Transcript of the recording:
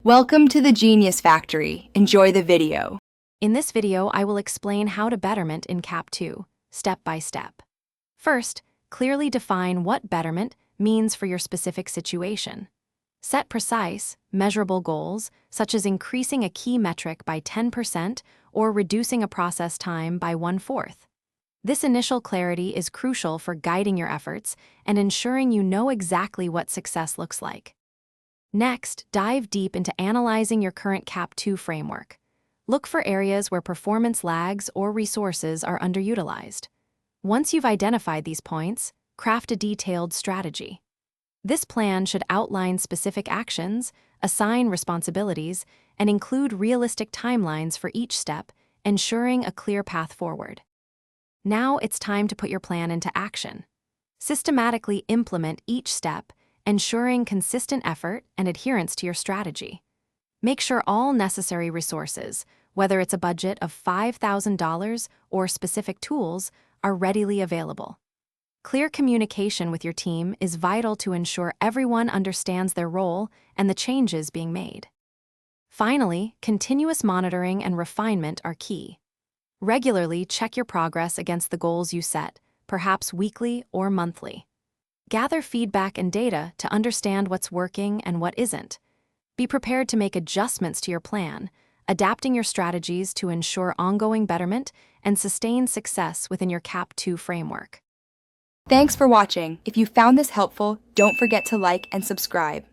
Welcome to the Genius Factory. Enjoy the video. In this video, I will explain how to Betterment in CAP 2, step by step. First, clearly define what Betterment means for your specific situation. Set precise, measurable goals, such as increasing a key metric by 10% or reducing a process time by 1/4. This initial clarity is crucial for guiding your efforts and ensuring you know exactly what success looks like. Next, dive deep into analyzing your current CAP 2 framework. Look for areas where performance lags or resources are underutilized. Once you've identified these points, craft a detailed strategy. This plan should outline specific actions, assign responsibilities, and include realistic timelines for each step, ensuring a clear path forward. Now it's time to put your plan into action. Systematically implement each step, ensuring consistent effort and adherence to your strategy. Make sure all necessary resources, whether it's a budget of $5,000 or specific tools, are readily available. Clear communication with your team is vital to ensure everyone understands their role and the changes being made. Finally, continuous monitoring and refinement are key. Regularly check your progress against the goals you set, perhaps weekly or monthly. Gather feedback and data to understand what's working and what isn't. Be prepared to make adjustments to your plan, adapting your strategies to ensure ongoing betterment and sustained success within your CAP 2 framework. Thanks for watching. If you found this helpful, don't forget to like and subscribe.